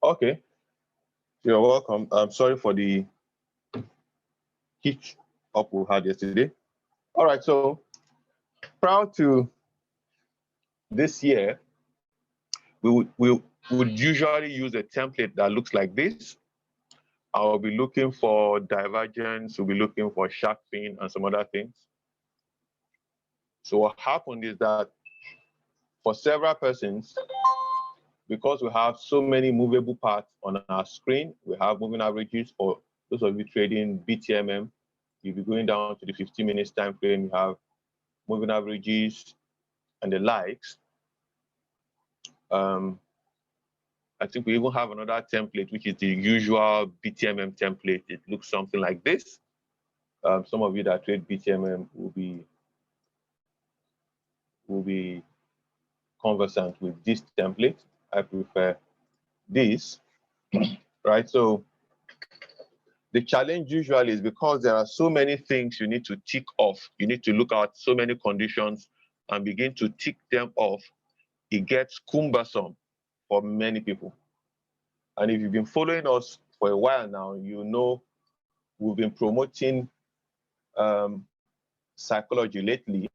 Okay, you're welcome. I'm sorry for the hitch up we had yesterday. All right, so prior to this year, we would usually use a template that looks like this. I'll be looking for divergence, we'll be looking for shark fin and some other things. So what happened is that for several persons, because we have so many movable parts on our screen, we have moving averages for those of you trading BTMM. You'll be going down to the 15 minutes time frame, you have moving averages and the likes. I think we even have another template, which is the usual BTMM template. It looks something like this. Some of you that trade BTMM will be conversant with this template. I prefer this, right? So the challenge usually is because there are so many things you need to tick off. You need to look at so many conditions and begin to tick them off. It gets cumbersome for many people. And if you've been following us for a while now, you know we've been promoting psychology lately.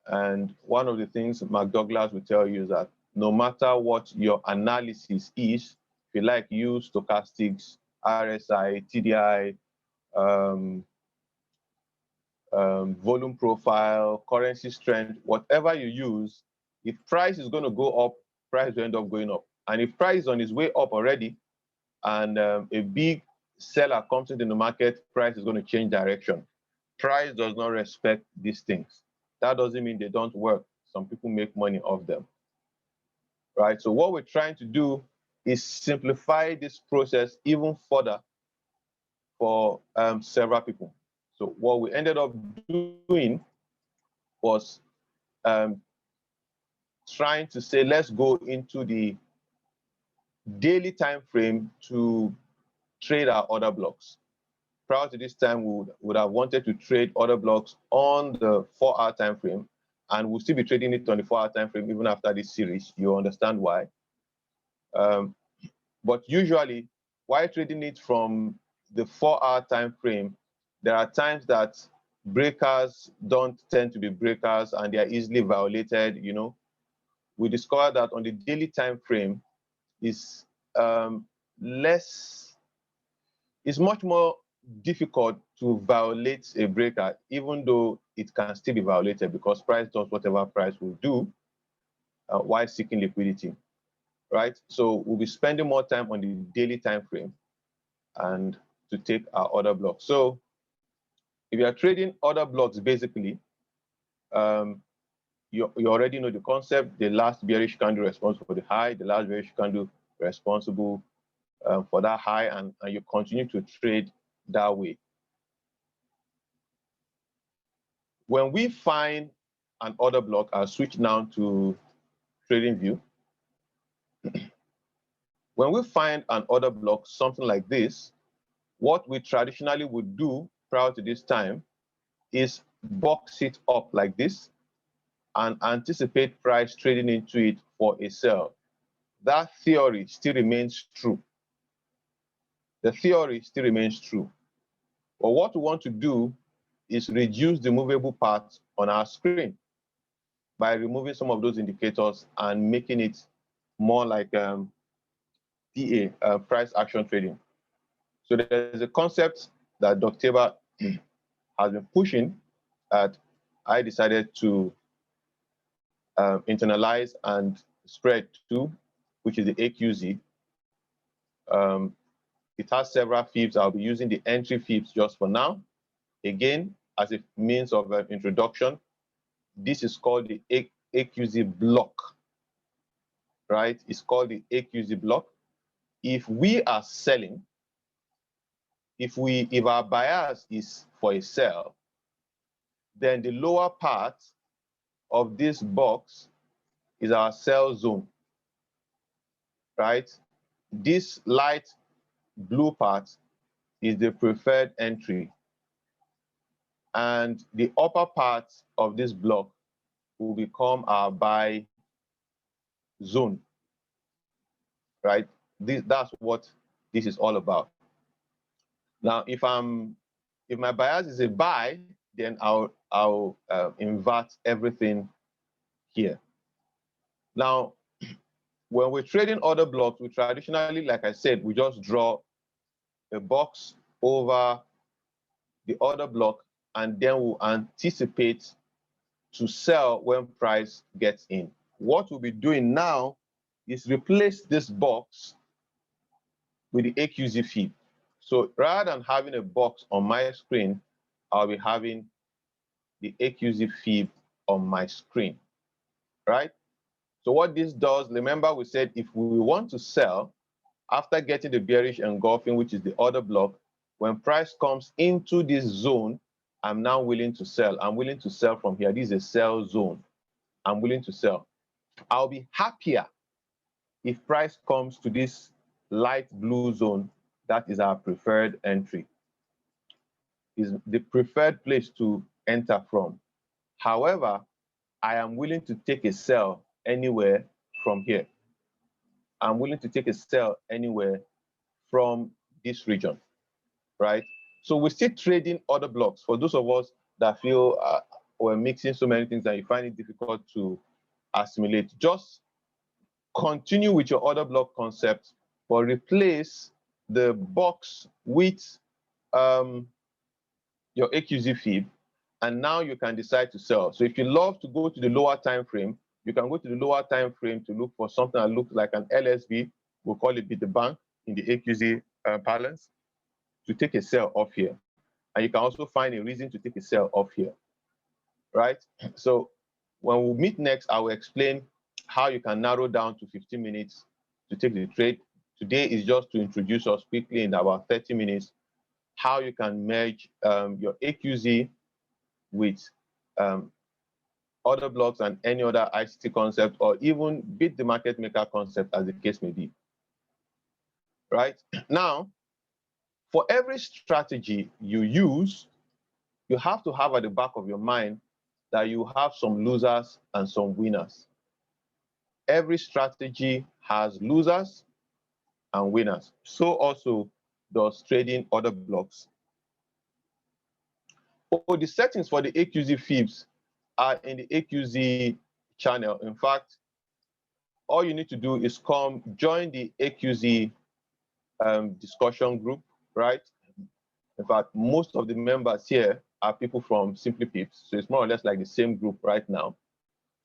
And one of the things Mark Douglas will tell you is that no matter what your analysis is, if you like, use stochastics, RSI, TDI, volume profile, currency strength, whatever you use, if price is going to go up, price will end up going up. And if price is on its way up already, and a big seller comes into the market, price is going to change direction. Price does not respect these things. That doesn't mean they don't work. Some people make money off them, right? So what we're trying to do is simplify this process even further for several people. So what we ended up doing was trying to say, let's go into the daily time frame to trade our order blocks. Prior to this time, we would have wanted to trade order blocks on the 4-hour time frame, and we'll still be trading it on the 4-hour time frame even after this series. You understand why. But usually, while trading it from the 4-hour time frame, there are times that breakers don't tend to be breakers and they are easily violated. You know, we discovered that on the daily time frame is it's much more difficult to violate a breaker, even though it can still be violated because price does whatever price will do while seeking liquidity, right? So we'll be spending more time on the daily time frame and to take our order block. So if you are trading order blocks, basically, you already know the concept. The last bearish candle responsible for the high, the last bearish candle responsible for that high, and you continue to trade that way. When we find an order block, I'll switch now to trading view. When we find an order block, something like this, what we traditionally would do prior to this time is box it up like this and anticipate price trading into it for a sell. That theory still remains true. The theory still remains true. But what we want to do is reduce the movable parts on our screen by removing some of those indicators and making it more like PA, price action trading. So there's a concept that Dr. Tabor has been pushing that I decided to internalize and spread to, which is the AQZ. It has several Fibs. I'll be using the entry Fibs just for now. Again, as a means of introduction, this is called the AQZ block, right? It's called the AQZ block. If we are selling, if our bias is for a sell, then the lower part of this box is our sell zone, right? This light blue part is the preferred entry. And the upper part of this block will become our buy zone, right? That's what this is all about. Now, if my bias is a buy, then I'll invert everything here. Now, when we're trading order blocks, we traditionally, like I said, we just draw a box over the order block, and then we'll anticipate to sell when price gets in. What we'll be doing now is replace this box with the AQZ Fib. So rather than having a box on my screen, I'll be having the AQZ Fib on my screen, right? So what this does, remember we said if we want to sell, after getting the bearish engulfing, which is the order block, when price comes into this zone, I'm now willing to sell. I'm willing to sell from here. This is a sell zone. I'm willing to sell. I'll be happier if price comes to this light blue zone. That is our preferred entry. Is the preferred place to enter from. However, I am willing to take a sell anywhere from here. I'm willing to take a sell anywhere from this region, right? So we're still trading order blocks. For those of us that feel we're mixing so many things that you find it difficult to assimilate, just continue with your order block concept, but replace the box with your AQZ Fib, and now you can decide to sell. So if you love to go to the lower time frame, you can go to the lower time frame to look for something that looks like an LSB. We'll call it the bank in the AQZ balance, to take a sell off here. And you can also find a reason to take a sell off here, right? So when we meet next, I will explain how you can narrow down to 15 minutes to take the trade. Today is just to introduce us quickly in about 30 minutes, how you can merge your AQZ with order blocks and any other ICT concept, or even beat the market maker concept, as the case may be, right? Now, for every strategy you use, you have to have at the back of your mind that you have some losers and some winners. Every strategy has losers and winners. So also does trading order blocks. Oh, the settings for the AQZ Fibs are in the AQZ channel. In fact, all you need to do is join the AQZ discussion group, right? In fact, most of the members here are people from SimplyPips, so it's more or less like the same group right now.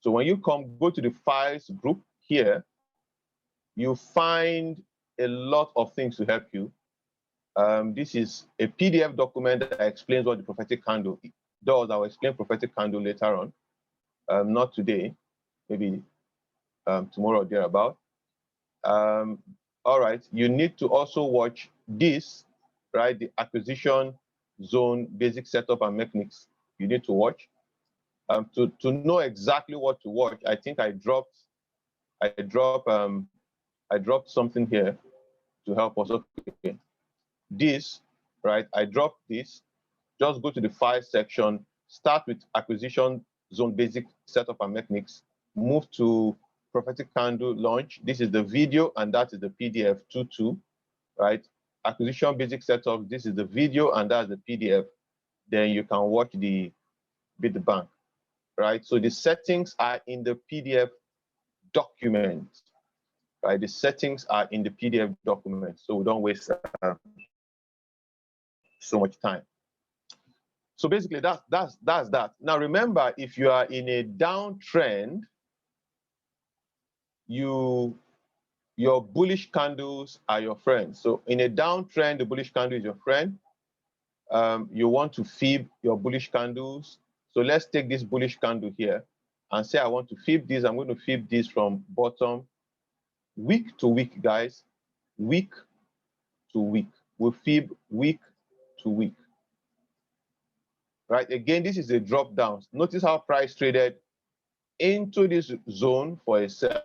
So when you go to the files group here, you find a lot of things to help you. This is a PDF document that explains what the prophetic candle does. I will explain prophetic candle later on, not today, maybe tomorrow or thereabout. All right, you need to also watch this, right? The acquisition zone basic setup and mechanics. You need to watch. To know exactly what to watch, I think I dropped something here to help us. Okay. This, right? I dropped this. Just go to the file section, start with acquisition zone basic setup and mechanics, move to prophetic candle launch. This is the video, and that is the PDF 2.2, right? Acquisition basic setup, this is the video, and that's the PDF. Then you can watch the Beat the Bank, right? So the settings are in the PDF document, right? The settings are in the PDF document, so we don't waste so much time. So basically, that's that. Now remember, if you are in a downtrend, your bullish candles are your friends. So in a downtrend, the bullish candle is your friend. You want to fib your bullish candles. So let's take this bullish candle here and say I want to fib this. I'm going to fib this from bottom, week to week, guys, week to week. We'll fib week to week. Right, again, this is a drop down. Notice how price traded into this zone for a sell,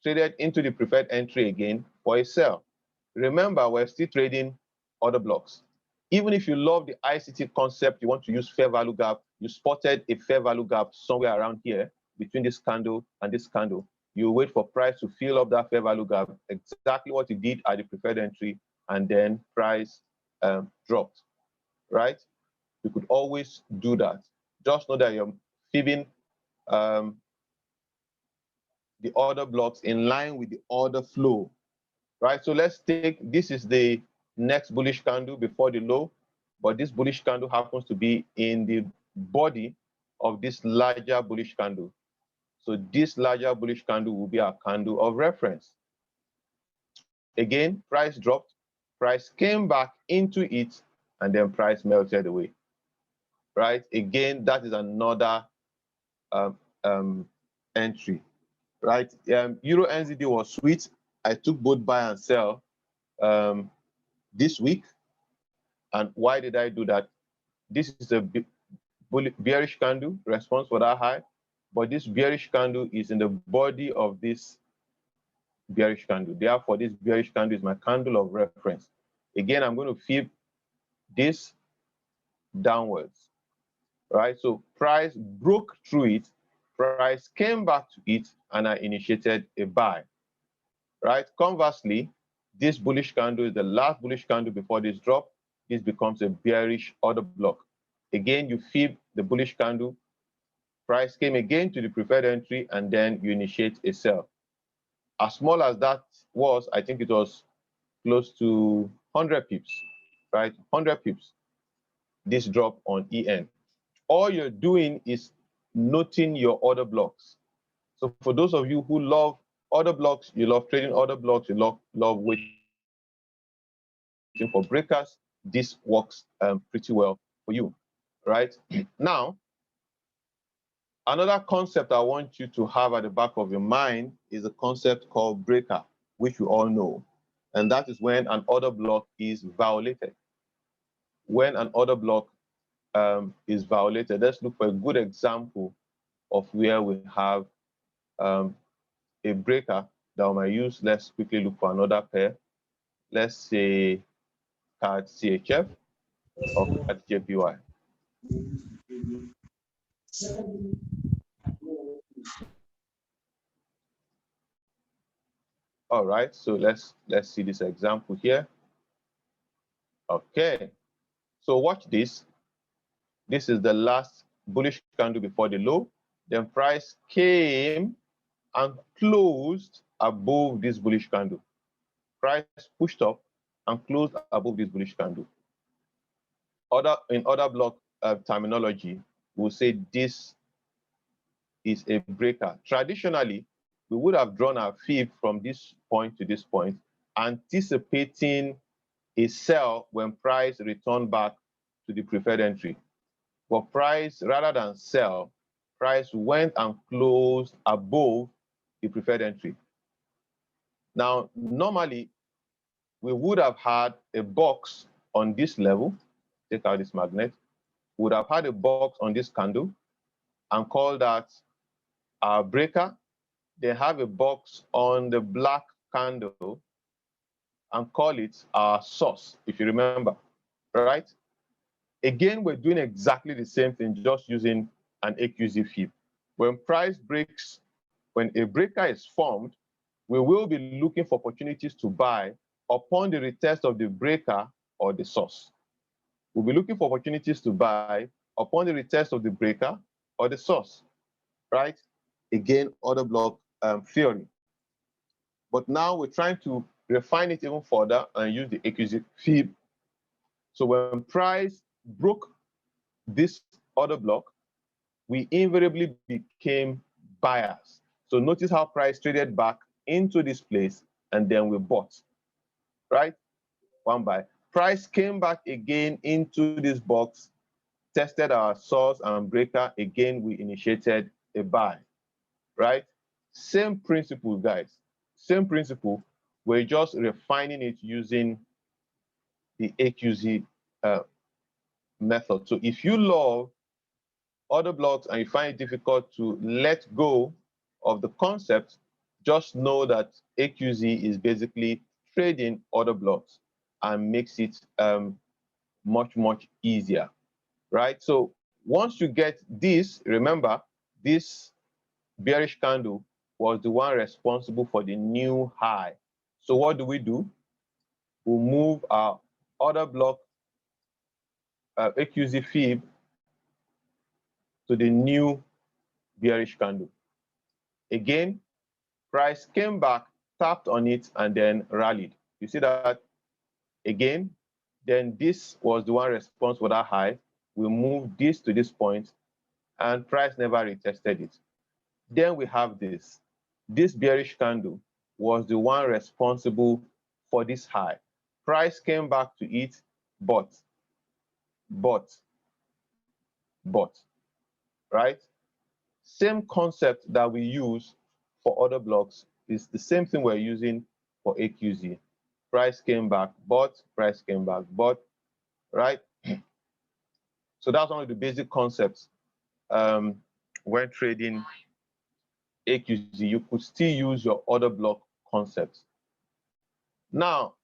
traded into the preferred entry again for a sell. Remember, we're still trading order blocks. Even if you love the ICT concept, you want to use fair value gap, you spotted a fair value gap somewhere around here between this candle and this candle. You wait for price to fill up that fair value gap, exactly what it did at the preferred entry, and then price dropped, right? You could always do that. Just know that you're fibbing the order blocks in line with the order flow, right? So let's take, this is the next bullish candle before the low, but this bullish candle happens to be in the body of this larger bullish candle. So this larger bullish candle will be our candle of reference. Again, price dropped, price came back into it, and then price melted away, right? Again, that is another entry, right? Euro NZD was sweet. I took both buy and sell this week. And why did I do that? This is a bearish candle, response for that high, but this bearish candle is in the body of this bearish candle. Therefore, this bearish candle is my candle of reference. Again, I'm going to fib this downwards, right? So price broke through it, price came back to it, and I initiated a buy, right? Conversely, this bullish candle is the last bullish candle before this drop. This becomes a bearish order block. Again, you fib the bullish candle, price came again to the preferred entry, and then you initiate a sell. As small as that was, I think it was close to 100 pips, right? 100 pips, this drop on EN. All you're doing is noting your order blocks. So for those of you who love order blocks, you love trading order blocks, you love waiting for breakers, this works pretty well for you, right? Now, another concept I want you to have at the back of your mind is a concept called breaker, which you all know. And that is when an order block is violated. When an order block is violated, let's look for a good example of where we have a breaker that we might use. Let's quickly look for another pair. Let's say card CHF or card JPY. All right, so let's see this example here. Okay, so watch this. This is the last bullish candle before the low. Then price came and closed above this bullish candle. Price pushed up and closed above this bullish candle. In order block terminology, we'll say this is a breaker. Traditionally, we would have drawn our fib from this point to this point, anticipating a sell when price returned back to the preferred entry. But price, rather than sell, price went and closed above the preferred entry. Now, normally, we would have had a box on this level. Take out this magnet. We would have had a box on this candle and call that our breaker. They have a box on the black candle and call it our source, if you remember, right? Again, we're doing exactly the same thing, just using an AQZ fib. When price breaks, when a breaker is formed, we will be looking for opportunities to buy upon the retest of the breaker or the source. We'll be looking for opportunities to buy upon the retest of the breaker or the source, right? Again, order block theory. But now we're trying to refine it even further and use the AQZ fib. So when price broke this order block, we invariably became buyers. So notice how price traded back into this place and then we bought, right? One buy. Price came back again into this box, tested our source and breaker. Again, we initiated a buy, right? Same principle, guys. Same principle. We're just refining it using the AQZ method. So if you love order blocks and you find it difficult to let go of the concept, just know that AQZ is basically trading order blocks and makes it much, much easier, right? So once you get this, remember, this bearish candle was the one responsible for the new high. So what do? We'll move our order block AQZ fib to the new bearish candle. Again, price came back, tapped on it, and then rallied. You see that again? Then this was the one responsible for that high. We moved this to this point, and price never retested it. Then we have this. This bearish candle was the one responsible for this high. Price came back to it, but, right? Same concept that we use for other blocks is the same thing we're using for AQZ. Price came back, but, price came back, but, right? So that's one of the basic concepts when trading AQZ. You could still use your order block concepts. Now,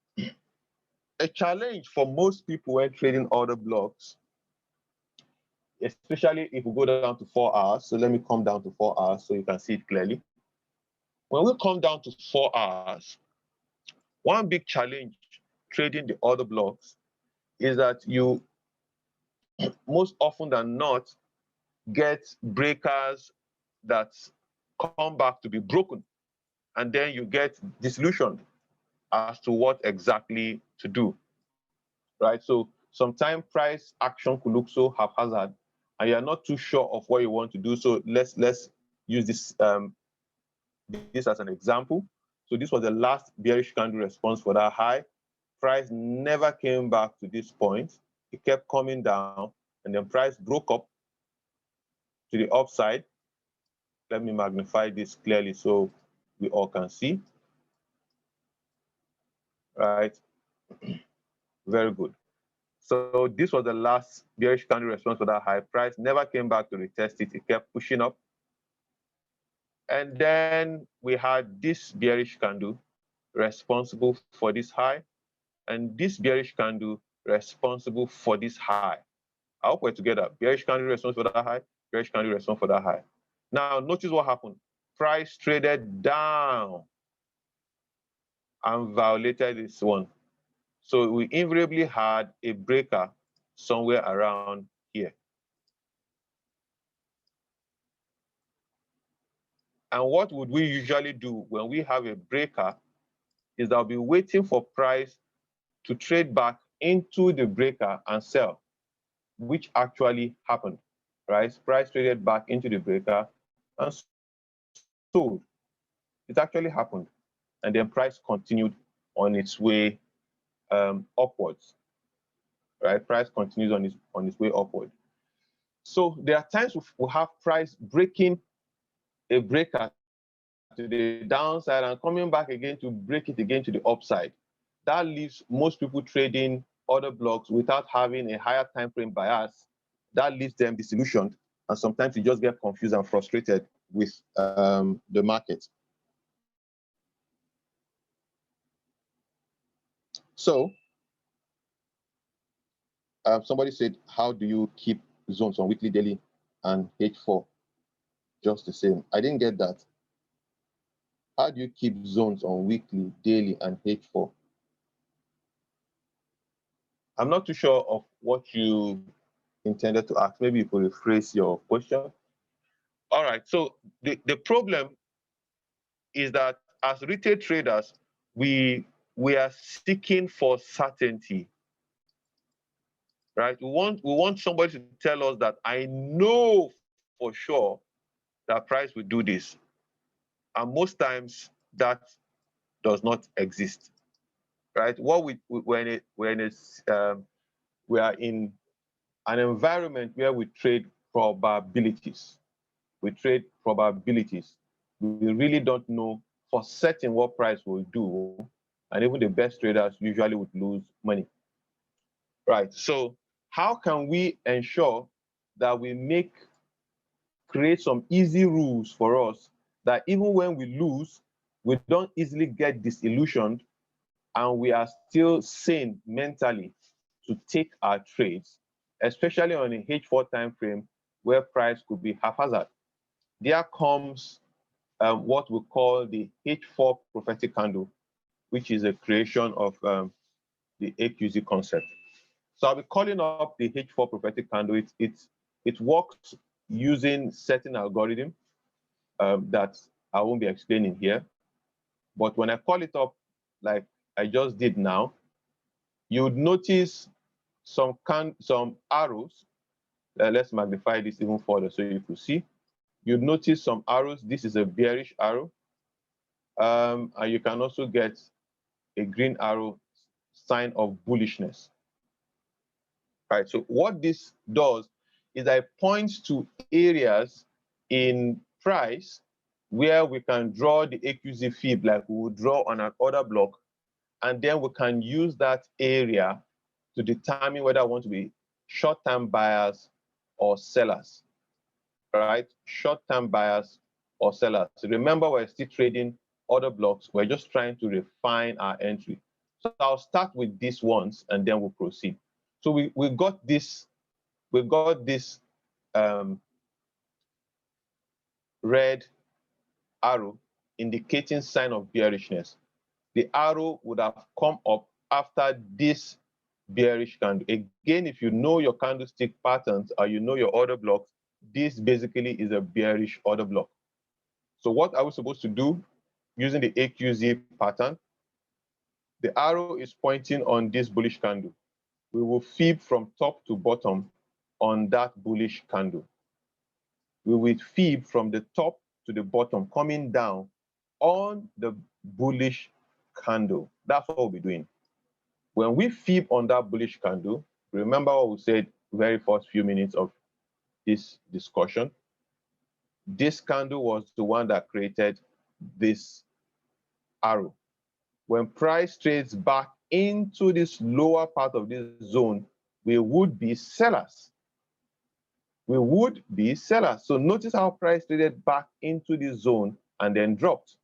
a challenge for most people when trading order blocks, especially if we go down to 4 hours. So let me come down to 4 hours so you can see it clearly. When we come down to 4 hours, one big challenge trading the order blocks is that you most often than not get breakers that come back to be broken, and then you get disillusioned as to what exactly to do, right? So sometimes price action could look so haphazard and you're not too sure of what you want to do. So let's use this this as an example. So this was the last bearish candle response for that high. Price never came back to this point. It kept coming down, and then price broke up to the upside. Let me magnify this clearly so we all can see. Right? Very good. So this was the last bearish candle response for that high. Price never came back to retest it. It kept pushing up. And then we had this bearish candle responsible for this high, and this bearish candle responsible for this high. I hope we're together. Bearish candle responsible for that high, bearish candle responsible for that high. Now, notice what happened. Price traded down and violated this one. So we invariably had a breaker somewhere around here. And what would we usually do when we have a breaker is that we'll be waiting for price to trade back into the breaker and sell, which actually happened, right? Price traded back into the breaker and sold. It actually happened. And then price continued on its way upwards, right? Price continues on its way upward. So there are times we have price breaking a breaker to the downside and coming back again to break it again to the upside. That leaves most people trading order blocks without having a higher time frame bias. That leaves them disillusioned, and sometimes you just get confused and frustrated with the market. So somebody said, how do you keep zones on weekly, daily, and H4 just the same? I didn't get that. How do you keep zones on weekly, daily, and H4? I'm not too sure of what you intended to ask. Maybe you could rephrase your question. All right, so the problem is that as retail traders, we are seeking for certainty, right? We want somebody to tell us that I know for sure that price will do this. And most times that does not exist, right? What we are in an environment where we trade probabilities. We trade probabilities. We really don't know for certain what price will do, and even the best traders usually would lose money. Right. So how can we ensure that we create some easy rules for us that even when we lose, we don't easily get disillusioned and we are still sane mentally to take our trades, especially on a H4 time frame where price could be haphazard? There comes what we call the H4 prophetic candle, which is a creation of the AQZ concept. So I'll be calling up the H4 prophetic candle. It works using certain algorithm that I won't be explaining here. But when I call it up, like I just did now, you would notice some arrows. Let's magnify this even further so you could see. You'd notice some arrows. This is a bearish arrow. And you can also get a green arrow, sign of bullishness. Right. So what this does is that it points to areas in price where we can draw the AQZ fib like we would draw on an order block, and then we can use that area to determine whether I want to be short-term buyers or sellers. Right? Short-term buyers or sellers. So remember, we're still trading order blocks. We're just trying to refine our entry. So I'll start with these ones and then we'll proceed. So we got this red arrow indicating sign of bearishness. The arrow would have come up after this bearish candle. Again, if you know your candlestick patterns or you know your order blocks, this basically is a bearish order block. So what are we supposed to do using the AQZ pattern? The arrow is pointing on this bullish candle. We will fib from top to bottom on that bullish candle. We will fib from the top to the bottom, coming down on the bullish candle. That's what we'll be doing. When we fib on that bullish candle, remember what we said very first few minutes of this discussion. This candle was the one that created this arrow. When price trades back into this lower part of this zone, we would be sellers. We would be sellers. So notice how price traded back into this zone and then dropped.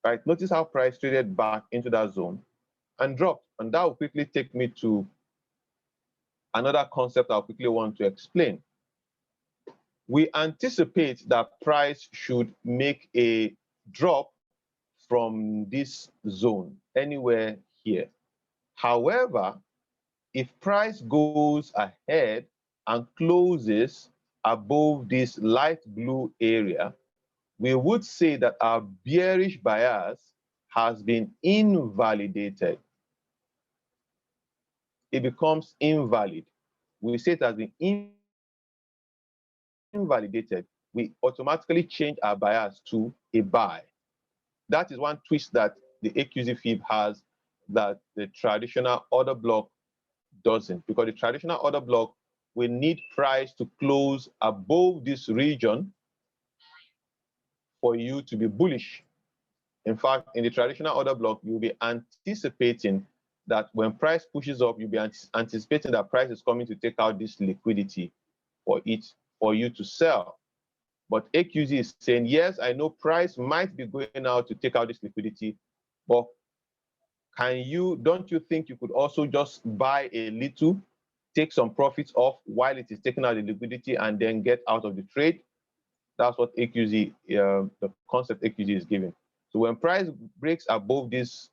Right? Notice how price traded back into that zone and dropped. And that will quickly take me to another concept I quickly want to explain. We anticipate that price should make a drop from this zone, anywhere here. However, if price goes ahead and closes above this light blue area, we would say that our bearish bias has been invalidated. It becomes invalid. We say it has been invalidated. We automatically change our bias to a buy. That is one twist that the AQZ fib has that the traditional order block doesn't, because the traditional order block will need price to close above this region for you to be bullish. In fact, in the traditional order block, you'll be anticipating that when price pushes up, you'll be anticipating that price is coming to take out this liquidity for you to sell. But AQZ is saying, yes, I know price might be going out to take out this liquidity, but don't you think you could also just buy a little, take some profits off while it is taking out the liquidity and then get out of the trade? That's what AQZ, the concept AQZ is giving. So when price breaks above this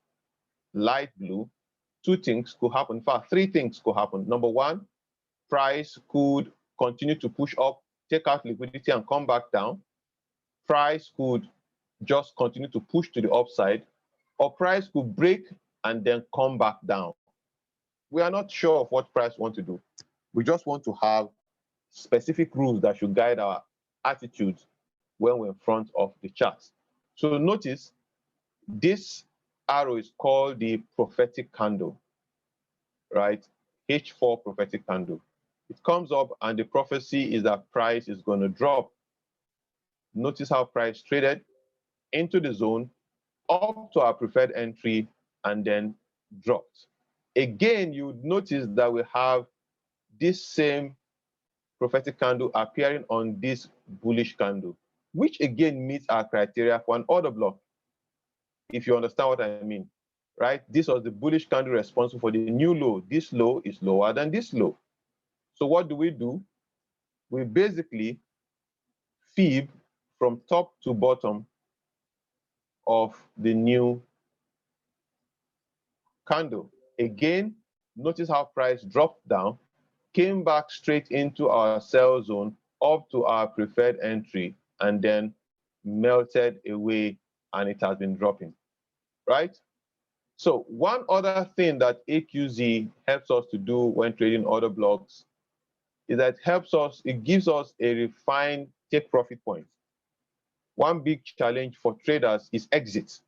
light blue, two things could happen. In fact, three things could happen. Number one, price could continue to push up, take out liquidity and come back down. Price could just continue to push to the upside, or price could break and then come back down. We are not sure of what price wants to do. We just want to have specific rules that should guide our attitudes when we're in front of the charts. So notice this arrow is called the prophetic candle, right? H4 prophetic candle. It comes up and the prophecy is that price is going to drop. Notice how price traded into the zone, up to our preferred entry, and then dropped. Again, you would notice that we have this same prophetic candle appearing on this bullish candle, which again meets our criteria for an order block, if you understand what I mean, right? This was the bullish candle responsible for the new low. This low is lower than this low. So what do? We basically fib from top to bottom of the new candle. Again, notice how price dropped down, came back straight into our sell zone up to our preferred entry, and then melted away, and it has been dropping, right? So one other thing that AQZ helps us to do when trading order blocks is that it gives us a refined take profit point. One big challenge for traders is exit.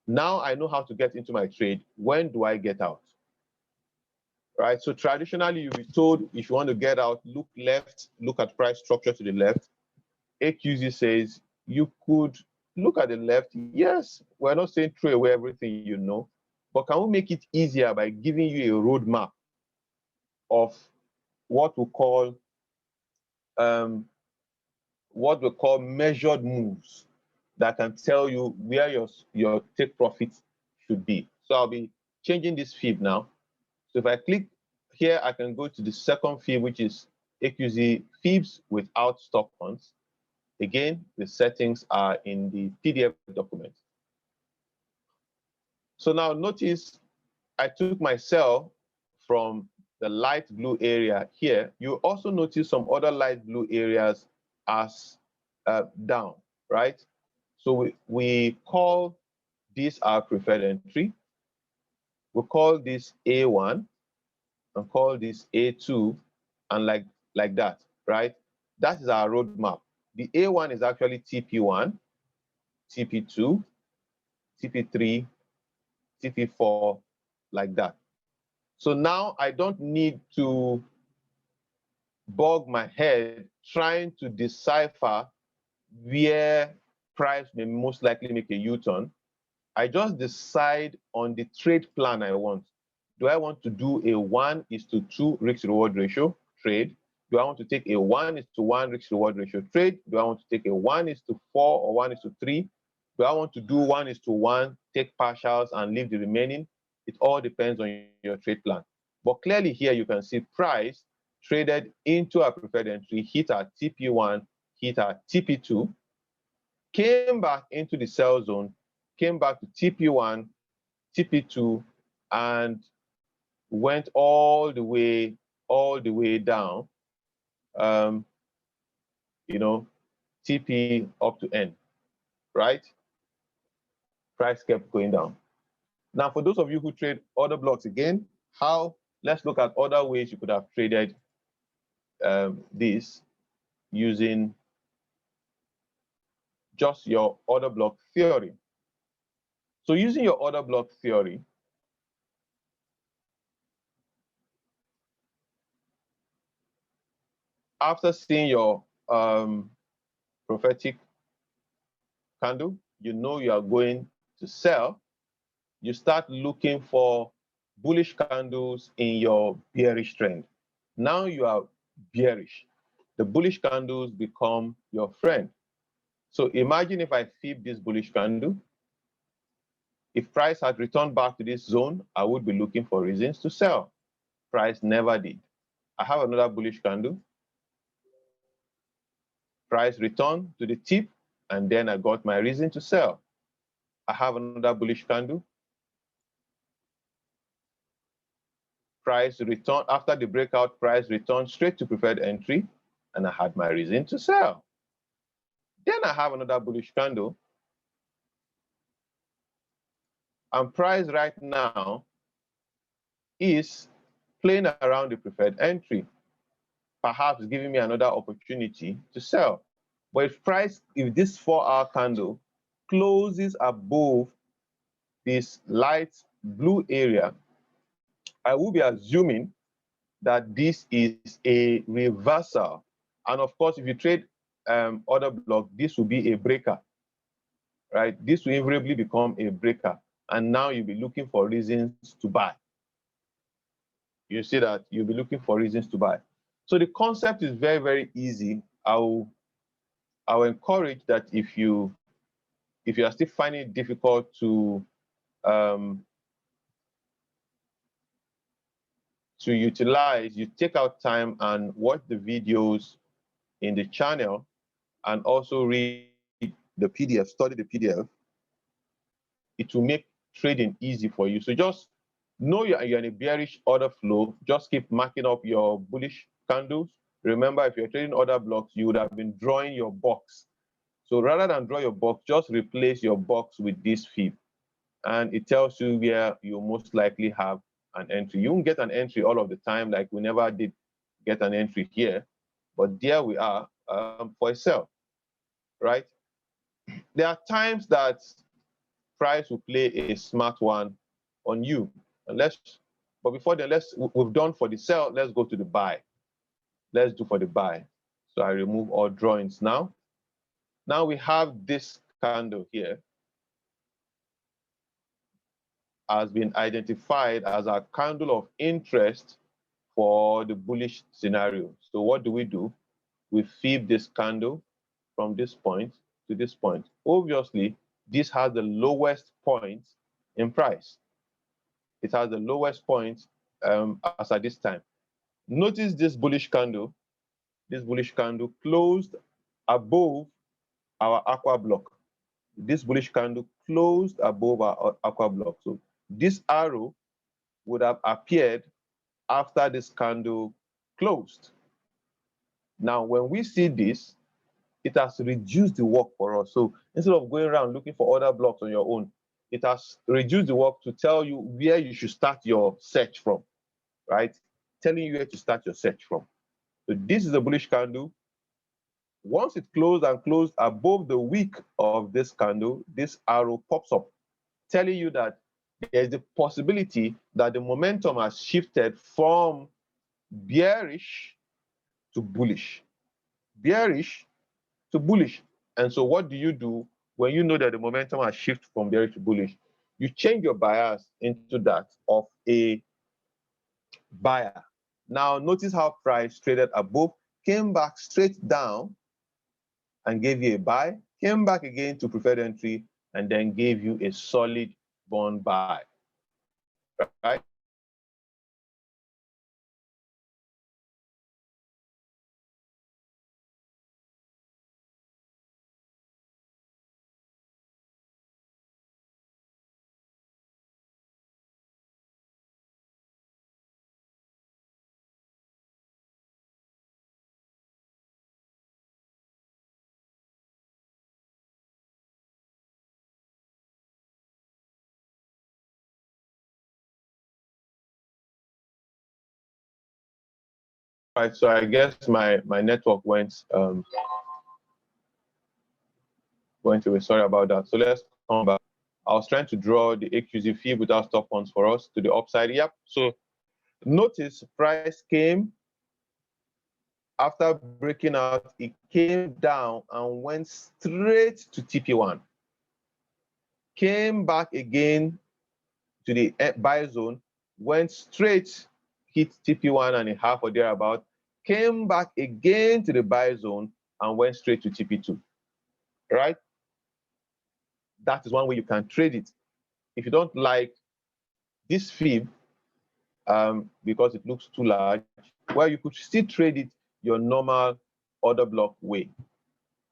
Now I know how to get into my trade. When do I get out? Right? So traditionally, you'll be told if you want to get out, look left, look at price structure to the left. AQZ says you could look at the left. Yes, we're not saying throw away everything you know, but can we make it easier by giving you a roadmap of what we call measured moves that can tell you where your take profit should be. So I'll be changing this fib now. So if I click here, I can go to the second fib, which is AQZ fibs without stop hunts. Again, the settings are in the PDF document. So now notice I took my sell from the light blue area here. You also notice some other light blue areas as down, right? So we call this our preferred entry. We call this A1 and call this A2 and like that, right? That is our roadmap. The A1 is actually TP1, TP2, TP3, TP4, like that. So now I don't need to bog my head trying to decipher where price may most likely make a U-turn. I just decide on the trade plan I want. Do I want to do a 1:2 risk-reward ratio trade? Do I want to take a 1:1 risk-reward ratio trade? Do I want to take a 1:4 or 1:3? Do I want to do 1:1, take partials and leave the remaining? It all depends on your trade plan. But clearly here you can see price traded into our preferred entry, hit our TP1, hit our TP2, came back into the sell zone, came back to TP1, TP2, and went all the way down, TP up to N, right? Price kept going down. Now, for those of you who trade order blocks again, let's look at other ways you could have traded this using just your order block theory. So using your order block theory, after seeing your prophetic candle, you know you are going to sell, you start looking for bullish candles in your bearish trend. Now you are bearish. The bullish candles become your friend. So imagine if I fib this bullish candle. If price had returned back to this zone, I would be looking for reasons to sell. Price never did. I have another bullish candle. Price returned to the tip, and then I got my reason to sell. I have another bullish candle. Price returned after the breakout, price returned straight to preferred entry, and I had my reason to sell. Then I have another bullish candle, and price right now is playing around the preferred entry, perhaps giving me another opportunity to sell. But if this 4-hour candle closes above this light blue area, I will be assuming that this is a reversal. And of course, if you trade order block, this will be a breaker, right? This will invariably become a breaker. And now you'll be looking for reasons to buy. You see that you'll be looking for reasons to buy. So the concept is very, very easy. I'll encourage that if you are still finding it difficult to utilize, you take out time and watch the videos in the channel and also read the PDF, study the PDF, it will make trading easy for you. So just know you're in a bearish order flow. Just keep marking up your bullish candles. Remember, if you're trading order blocks, you would have been drawing your box. So rather than draw your box, just replace your box with this fib. And it tells you where you most likely have an entry. You won't get an entry all of the time, like we never did get an entry here. But there we are for a sell, right? There are times that price will play a smart one on you. But before then, we've done for the sell, let's go to the buy. Let's do for the buy. So I remove all drawings now. Now we have this candle here has been identified as a candle of interest for the bullish scenario. So what do? We fib this candle from this point to this point. Obviously, this has the lowest point in price. It has the lowest point as at this time. Notice this bullish candle. This bullish candle closed above our aqua block. This bullish candle closed above our aqua block. So this arrow would have appeared after this candle closed. Now, when we see this, it has reduced the work for us. So instead of going around looking for other blocks on your own, it has reduced the work to tell you where you should start your search from, right? Telling you where to start your search from. So this is a bullish candle. Once it closed and closed above the wick of this candle, this arrow pops up, telling you that there's the possibility that the momentum has shifted from bearish to bullish. Bearish to bullish. And so what do you do when you know that the momentum has shifted from bearish to bullish? You change your bias into that of a buyer. Now notice how price traded above, came back straight down and gave you a buy, came back again to preferred entry, and then gave you a solid bond buy, right? Right, so I guess my network went away. Sorry about that. So let's come back. I was trying to draw the AQZ fib without stop funds for us to the upside. Yep. So notice price came after breaking out, it came down and went straight to TP1. Came back again to the buy zone, went straight, hit TP1.5 or thereabout, came back again to the buy zone and went straight to TP2, right? That is one way you can trade it. If you don't like this fib because it looks too large, well, you could still trade it your normal order block way,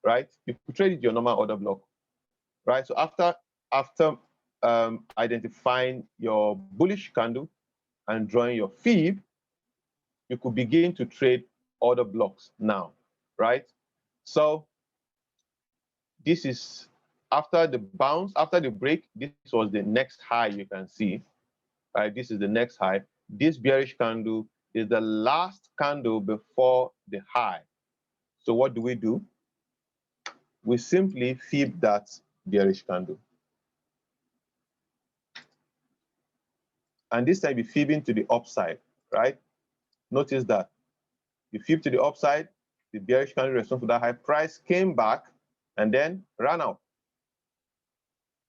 right? You could trade it your normal order block, right? So after identifying your bullish candle and drawing your fib, you could begin to trade order blocks now, right? So this is after the bounce, after the break, this was the next high you can see, right? This is the next high. This bearish candle is the last candle before the high. So what do? We simply fib that bearish candle. And this time you fibbing to the upside, right? Notice that you fib to the upside, the bearish candle responds to that high, price came back and then ran out.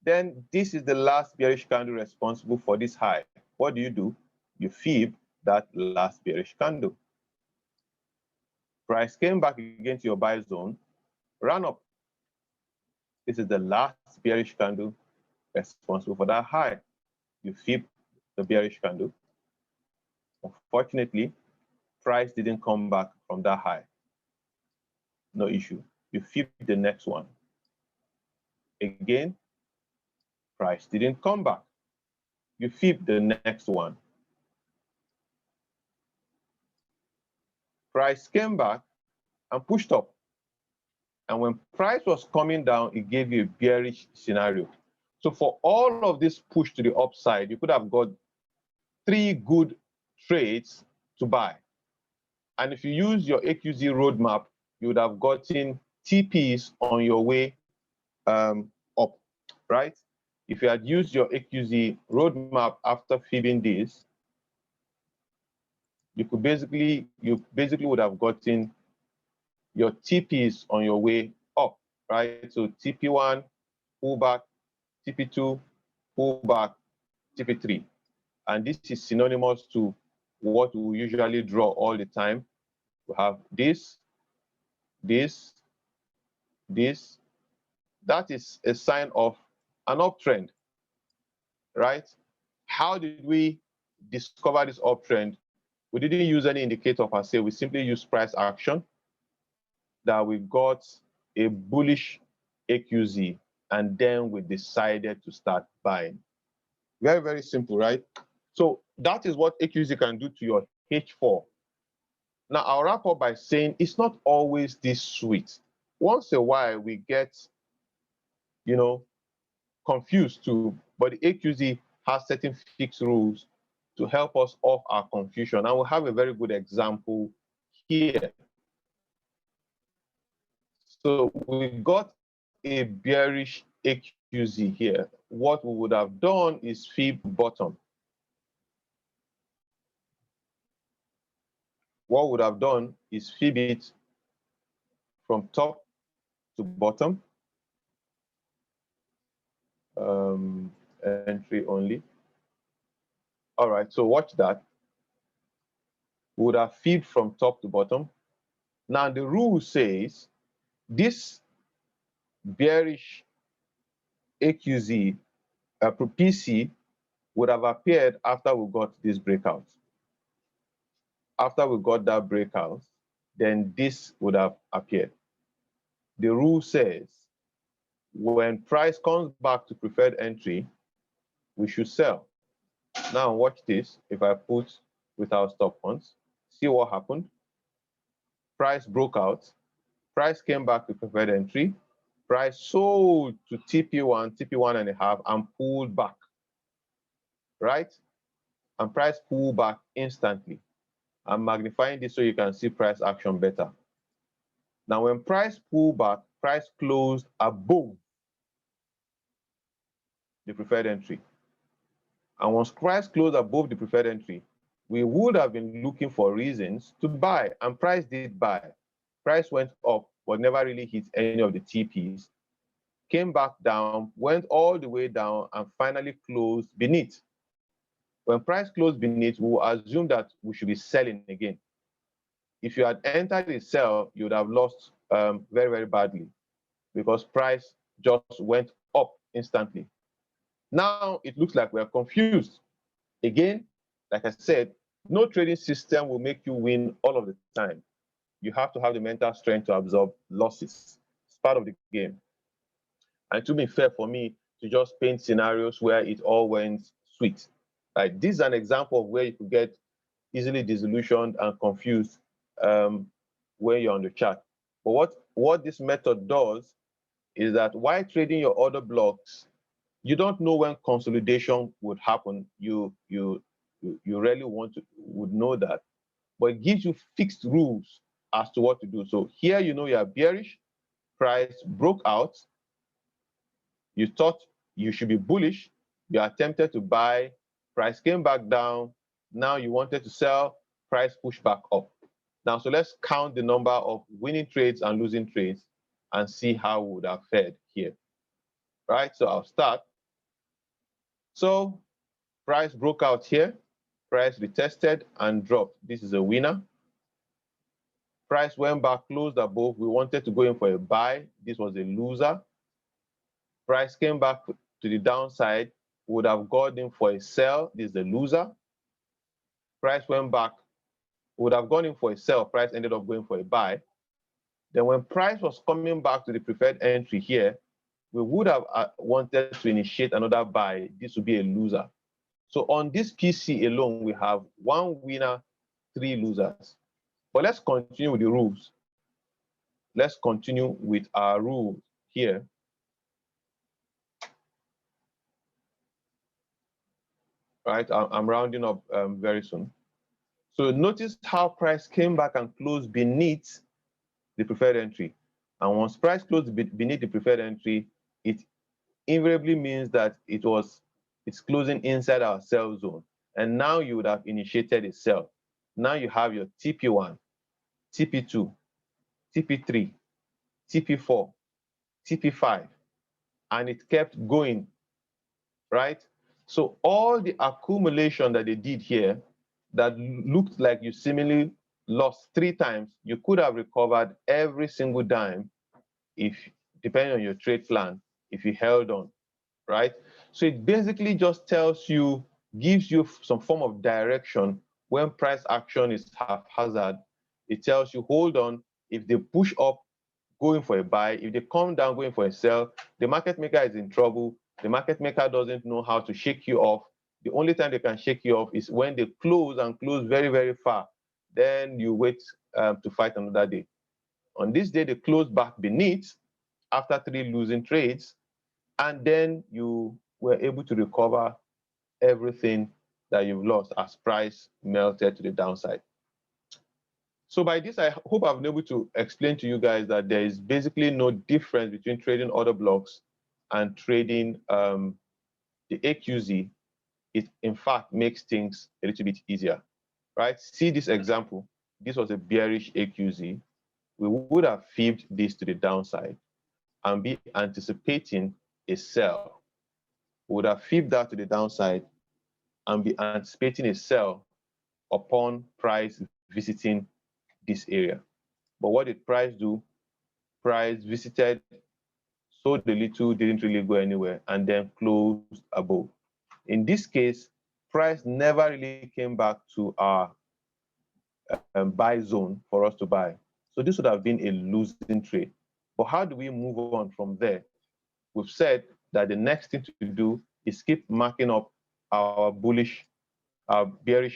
Then this is the last bearish candle responsible for this high. What do? You fib that last bearish candle. Price came back again to your buy zone, ran up. This is the last bearish candle responsible for that high. You fib the bearish candle. Unfortunately, price didn't come back from that high. No issue. You fib the next one. Again, price didn't come back. You fib the next one. Price came back and pushed up. And when price was coming down, it gave you a bearish scenario. So for all of this push to the upside, you could have got 3 good trades to buy. And if you use your AQZ roadmap, you would have gotten TPs on your way up, right? If you had used your AQZ roadmap after fibbing this, you basically would have gotten your TPs on your way up, right? So TP1, pull back, TP2, pull back, TP3. And this is synonymous to what we usually draw all the time. We have this, this, this. That is a sign of an uptrend, right? How did we discover this uptrend? We didn't use any indicator per se. We simply used price action, that we got a bullish AQZ, and then we decided to start buying. Very, very simple, right? So that is what AQZ can do to your H4. Now, I'll wrap up by saying it's not always this sweet. Once in a while, we get, confused too, but the AQZ has certain fixed rules to help us off our confusion. And we'll have a very good example here. So we got a bearish AQZ here. What we would have done is fib bottom. What we would have done is fib it from top to bottom. Entry only. All right, so watch that. We would have fibbed from top to bottom. Now the rule says this bearish AQZ PC would have appeared after we got this breakout. After we got that breakout, then this would have appeared. The rule says when price comes back to preferred entry, we should sell. Now watch this. If I put without stop funds, see what happened. Price broke out. Price came back to preferred entry. Price sold to TP1, TP1.5, and pulled back, right? And price pulled back instantly. I'm magnifying this so you can see price action better. Now, when price pulled back, price closed above the preferred entry. And once price closed above the preferred entry, we would have been looking for reasons to buy, and price did buy. Price went up, but never really hit any of the TPs, came back down, went all the way down, and finally closed beneath. When price closed beneath, we will assume that we should be selling again. If you had entered the sell, you would have lost very, very badly because price just went up instantly. Now it looks like we're confused. Again, like I said, no trading system will make you win all of the time. You have to have the mental strength to absorb losses. It's part of the game. And to be fair for me to just paint scenarios where it all went sweet. Like this is an example of where you could get easily disillusioned and confused when you're on the chart. But what this method does is that while trading your order blocks, you don't know when consolidation would happen. You really would know that, but it gives you fixed rules as to what to do. So here you know you are bearish, price broke out, you thought you should be bullish, you attempted to buy, price came back down, now you wanted to sell, price pushed back up. Now, so let's count the number of winning trades and losing trades and see how we would have fared here. Right, so I'll start. So price broke out here, price retested and dropped. This is a winner. Price went back, closed above. We wanted to go in for a buy. This was a loser. Price came back to the downside. We would have gone in for a sell. This is the loser. Price went back. We would have gone in for a sell. Price ended up going for a buy. Then when price was coming back to the preferred entry here, we would have wanted to initiate another buy. This would be a loser. So on this PC alone, we have 1 winner, 3 losers. But let's continue with the rules. Let's continue with our rules here. Right, I'm rounding up very soon. So notice how price came back and closed beneath the preferred entry. And once price closed beneath the preferred entry, it invariably means that it's closing inside our sell zone. And now you would have initiated a sell. Now you have your TP1, TP2, TP3, TP4, TP5, and it kept going, right? So all the accumulation that they did here that looked like you seemingly lost 3 times, you could have recovered every single dime if, depending on your trade plan, if you held on, right? So it basically just tells you, gives you some form of direction when price action is haphazard. It tells you, hold on, if they push up, going for a buy. If they come down, going for a sell, the market maker is in trouble. The market maker doesn't know how to shake you off. The only time they can shake you off is when they close and close very, very far. Then you wait to fight another day. On this day, they closed back beneath after 3 losing trades, and then you were able to recover everything that you've lost as price melted to the downside. So by this, I hope I've been able to explain to you guys that there is basically no difference between trading order blocks and trading the AQZ. It, in fact, makes things a little bit easier, right? See this example. This was a bearish AQZ. We would have fibbed this to the downside and be anticipating a sell. We would have fibbed that to the downside and be anticipating a sell upon price visiting this area. But what did price do? Price visited, sold a little, didn't really go anywhere, and then closed above. In this case, price never really came back to our buy zone for us to buy. So this would have been a losing trade. But how do we move on from there? We've said that the next thing to do is keep marking up our bearish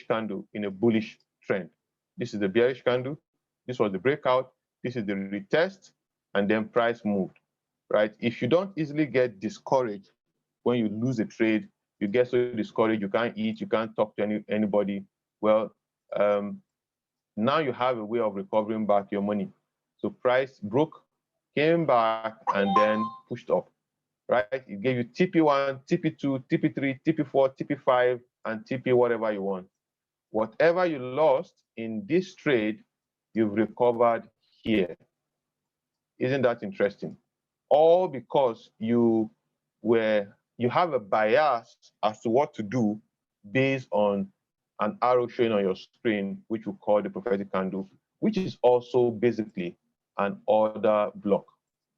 candle in a bullish trend. This is the bearish candle. This was the breakout. This is the retest, and then price moved, right? If you don't easily get discouraged when you lose a trade, you get so discouraged, you can't eat, you can't talk to anybody. Well, now you have a way of recovering back your money. So price broke, came back, and then pushed up, right? It gave you TP1, TP2, TP3, TP4, TP5, and TP whatever you want. Whatever you lost in this trade, you've recovered here. Isn't that interesting? All because you have a bias as to what to do based on an arrow showing on your screen, which we call the prophetic candle, which is also basically an order block,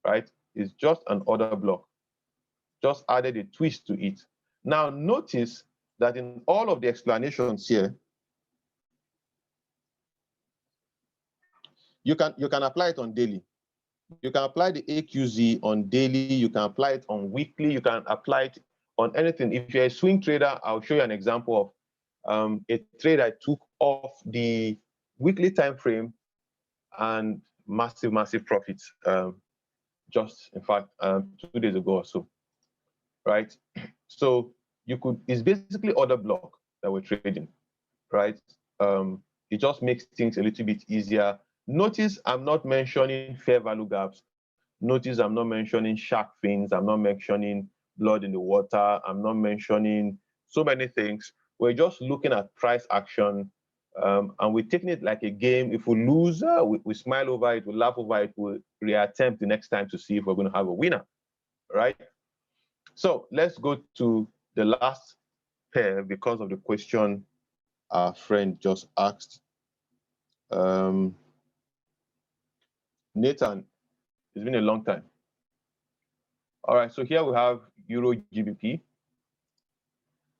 right? It's just an order block. Just added a twist to it. Now notice that in all of the explanations here, you can apply it on daily. You can apply the AQZ on daily. You can apply it on weekly. You can apply it on anything. If you're a swing trader, I'll show you an example of a trade I took off the weekly time frame and massive profits. Just in fact 2 days ago or so, right? So it's basically order block that we're trading, right? It just makes things a little bit easier. Notice I'm not mentioning fair value gaps. Notice I'm not mentioning shark fins. I'm not mentioning blood in the water. I'm not mentioning so many things. We're just looking at price action, and we're taking it like a game. If we lose, we smile over it, we laugh over it, we'll reattempt the next time to see if we're going to have a winner, right? So let's go to the last pair because of the question our friend just asked. Nathan, it's been a long time. All right, so here we have Euro GBP.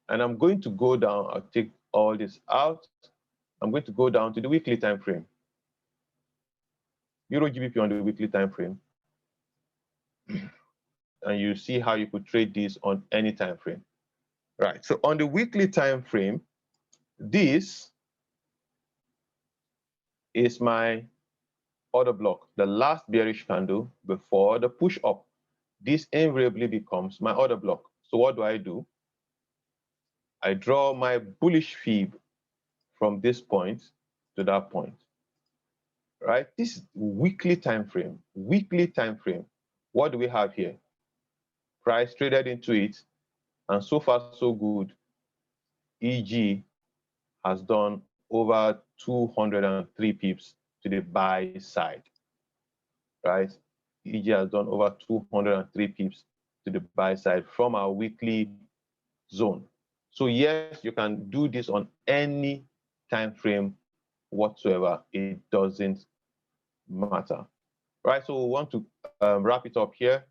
And I'm going to go down, I'll take all this out. I'm going to go down to the weekly time frame. Euro GBP on the weekly time frame. and you see how you could trade this on any time frame. Right. So on the weekly time frame, this is my order block, the last bearish candle before the push up. This invariably becomes my order block. So what do? I draw my bullish fib from this point to that point. Right? This is weekly time frame. Weekly time frame. What do we have here? Price traded into it, and so far so good. EG has done over 203 pips to the buy side. Right? EG has done over 203 pips to the buy side from our weekly zone. So yes, you can do this on any time frame whatsoever. It doesn't matter. Right, so we want to wrap it up here.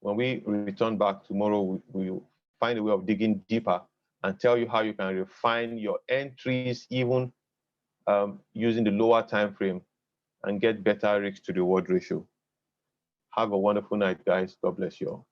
When we return back tomorrow, we'll find a way of digging deeper and tell you how you can refine your entries even using the lower time frame and get better risk to reward ratio. Have a wonderful night, guys. God bless you all.